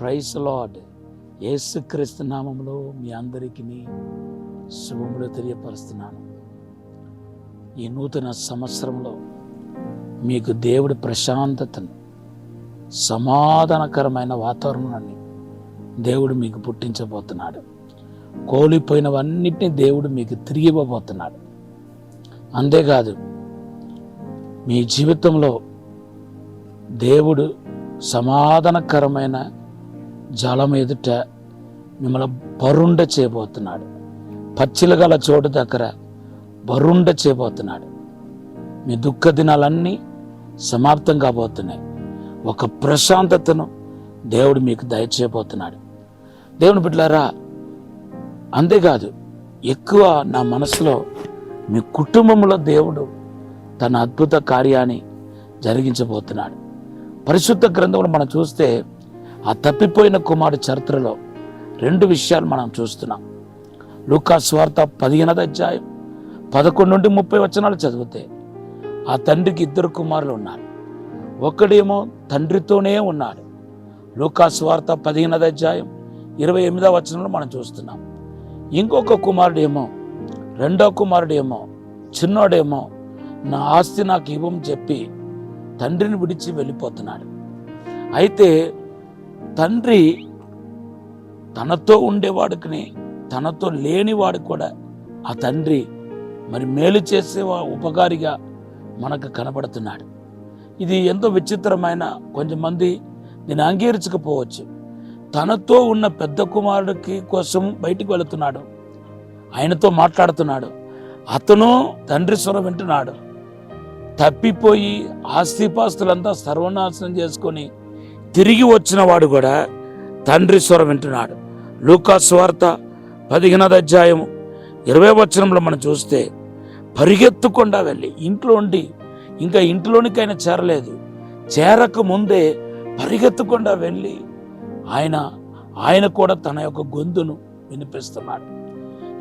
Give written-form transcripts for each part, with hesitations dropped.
Praise lord. యేసుక్రీస్తు నామములో మీ అందరికీ శుభములు తెలియపరుస్తున్నాను. ఈ నూతన సంవత్సరంలో మీకు దేవుడి ప్రశాంతతను, సమాధానకరమైన వాతావరణాన్ని దేవుడు మీకు పుట్టించబోతున్నాడు. కోల్పోయినవన్నిటినీ దేవుడు మీకు తిరిగి ఇవ్వబోతున్నాడు. అంతేకాదు, మీ జీవితంలో దేవుడు సమాధానకరమైన జలం ఎదుట మిమ్మల్ని బరుండ చేయబోతున్నాడు. పచ్చిల గల చోటు దగ్గర బరుండ చేయబోతున్నాడు. మీ దుఃఖ దినాలన్నీ సమాప్తం కాబోతున్నాయి. ఒక ప్రశాంతతను దేవుడు మీకు దయచేయబోతున్నాడు. దేవుని బిడ్డలారా, అంతేకాదు, ఎక్కువ నా మనసులో మీ కుటుంబంలో దేవుడు తన అద్భుత కార్యాన్ని జరిగించబోతున్నాడు. పరిశుద్ధ గ్రంథంలో మనం చూస్తే ఆ తప్పిపోయిన కుమారుడి చరిత్రలో 2 విషయాలు మనం చూస్తున్నాం. లూకా సువార్త 15వ అధ్యాయం 11 నుండి 30 వచనాలు చదివితే, ఆ తండ్రికి 2 కుమారులు ఉన్నారు. ఒకడేమో తండ్రితోనే ఉన్నాడు. లూకా సువార్త 15వ అధ్యాయం 28వ వచనంలో మనం చూస్తున్నాం. ఇంకొక కుమారుడేమో, 2వ కుమారుడేమో, చిన్నోడేమో నా ఆస్తి నాకు ఇవ్వమని చెప్పి తండ్రిని విడిచి వెళ్ళిపోతున్నాడు. అయితే తండ్రి తనతో ఉండేవాడికి, తనతో లేనివాడు కూడా ఆ తండ్రి మరి మేలు చేసే ఉపకారిగా మనకు కనబడుతున్నాడు. ఇది ఎంతో విచిత్రమైన, కొంతమంది దీన్ని అంగీకరించకపోవచ్చు. తనతో ఉన్న పెద్ద కుమారుడికి కోసం బయటికి వెళుతున్నాడు, ఆయనతో మాట్లాడుతున్నాడు. అతను తండ్రి స్వరం వింటున్నాడు. తప్పిపోయి ఆస్తిపాస్తులంతా సర్వనాశనం చేసుకొని తిరిగి వచ్చిన వాడు కూడా తండ్రి స్వరం వింటున్నాడు. లూకా సువార్త 15వ అధ్యాయం 20వ వచనంలో మనం చూస్తే, పరిగెత్తుకుండా వెళ్ళి ఇంట్లో ఉండి, ఇంకా ఇంట్లోనికైనా చేరలేదు, చేరక ముందే పరిగెత్తకుండా వెళ్ళి ఆయన కూడా తన యొక్క గొంతును వినిపిస్తున్నాడు.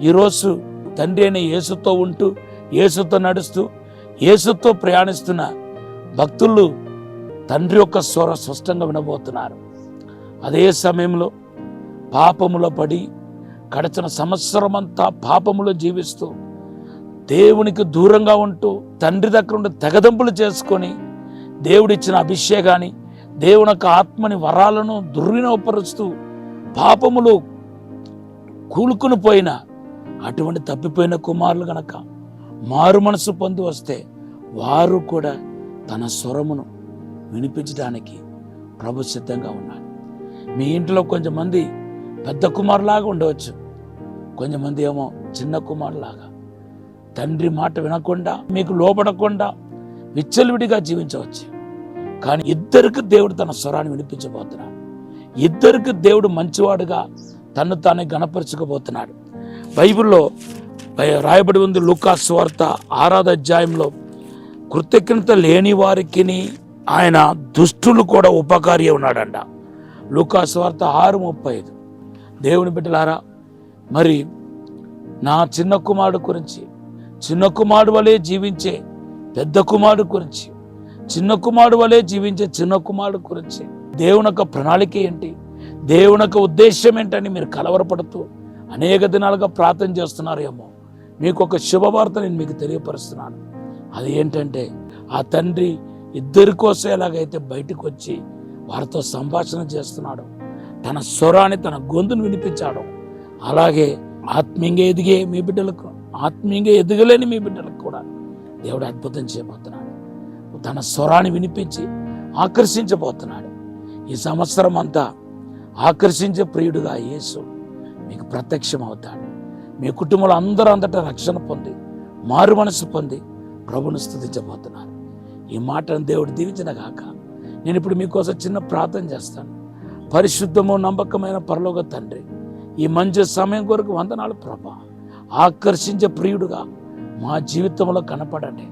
ఈరోజు తండ్రి అయిన యేసుతో ఉంటూ, యేసుతో నడుస్తూ, యేసుతో ప్రయాణిస్తున్న భక్తులు తండ్రి యొక్క స్వరం స్పష్టంగా వినబోతున్నారు. అదే సమయంలో పాపములో పడి గడిచిన సంవత్సరం అంతా పాపములో జీవిస్తూ, దేవునికి దూరంగా ఉంటూ, తండ్రి దగ్గర ఉండి తెగదంపులు చేసుకొని, దేవుడిచ్చిన అభిషేకాన్ని, దేవుని యొక్క ఆత్మని, వరాలను దుర్వినియోగపరుస్తూ పాపములు కూలుకుని పోయిన అటువంటి తప్పిపోయిన కుమారులు గనక మారు మనసు పొంది వస్తే, వారు కూడా తన స్వరమును వినిపించడానికి ప్రభు సిద్ధంగా ఉన్నాడు. మీ ఇంట్లో కొంతమంది పెద్ద కుమారులాగా ఉండవచ్చు, కొంతమంది ఏమో చిన్న కుమారులాగా తండ్రి మాట వినకుండా, మీకు లోపడకుండా విచ్చలవిడిగా జీవించవచ్చు. కానీ ఇద్దరికి దేవుడు తన స్వరాన్ని వినిపించబోతున్నాడు. ఇద్దరికి దేవుడు మంచివాడుగా తను తానే గణపరచుకోబోతున్నాడు. బైబిల్లో రాయబడి ఉంది. లూకా సువార్త 6వ అధ్యాయంలో, కృతజ్ఞత లేని వారికి ఆయన దుష్టులు కూడా ఉపకారి ఉన్నాడంట. లూకా సువార్త 6:35. దేవుని బిడ్డలారా, మరి నా చిన్న కుమారుడు గురించి, చిన్న కుమారుడు వలె జీవించే పెద్ద కుమారుడు గురించి, చిన్న కుమారుడు వలె జీవించే చిన్న కుమారుడు గురించి దేవుని యొక్క ప్రణాళిక ఏంటి, దేవుని యొక్క ఉద్దేశం ఏంటని మీరు కలవరపడుతూ అనేక దినాలుగా ప్రార్థన చేస్తున్నారేమో. మీకు ఒక శుభవార్త నేను మీకు తెలియపరుస్తున్నాను. అది ఏంటంటే, ఆ తండ్రి ఇద్దరి కోసం ఎలాగైతే బయటకు వచ్చి వారితో సంభాషణ చేస్తున్నాడు, తన స్వరాన్ని, తన గొంతును వినిపించాడు, అలాగే ఆత్మీయంగా ఎదిగే మీ బిడ్డలకు, ఆత్మీయంగా ఎదగలేని మీ బిడ్డలకు కూడా దేవుడు అద్భుతం చేయబోతున్నాడు. తన స్వరాన్ని వినిపించి ఆకర్షించబోతున్నాడు. ఈ సంవత్సరం అంతా ఆకర్షించే ప్రియుడుగా యేసు మీకు ప్రత్యక్షం అవుతాడు. మీ కుటుంబంలో అందరూ అంతటా రక్షణ పొంది, మారు మనసు పొంది ప్రభును స్తుతించబోతున్నారు. ఈ మాటను దేవుడు దీవించిన గాక. నేను ఇప్పుడు మీకోసం చిన్న ప్రార్థన చేస్తాను. పరిశుద్ధము నమ్మకమైన పరలోక తండ్రి, ఈ మంచి సమయం కొరకు వందనాలు ప్రభా. ఆకర్షించే ప్రియుడుగా మా జీవితంలో కనపడండి.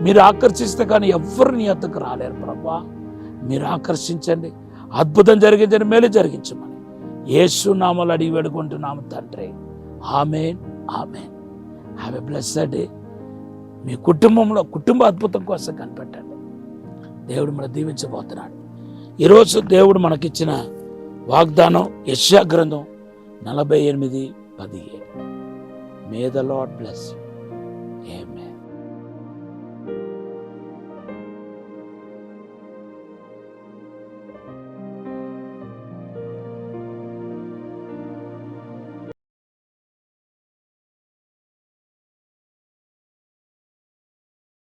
మీరు ఆకర్షిస్తే కానీ ఎవ్వరు నీ వద్దకు రాలేరు ప్రభా. మీరు ఆకర్షించండి, అద్భుతం జరిగించండి, మేలు జరిగించమని యేసు నామములో అడిగి వేడుకుంటున్నాము తండ్రి. Amen, amen. Have a blessed day. మీ కుటుంబంలో కుటుంబ అద్భుతం కోసం కనిపెట్టండి. దేవుడు మనం దీవించబోతున్నాడు. ఈరోజు దేవుడు మనకిచ్చిన వాగ్దానం యెషయా గ్రంథం 48:17. May the lord bless you.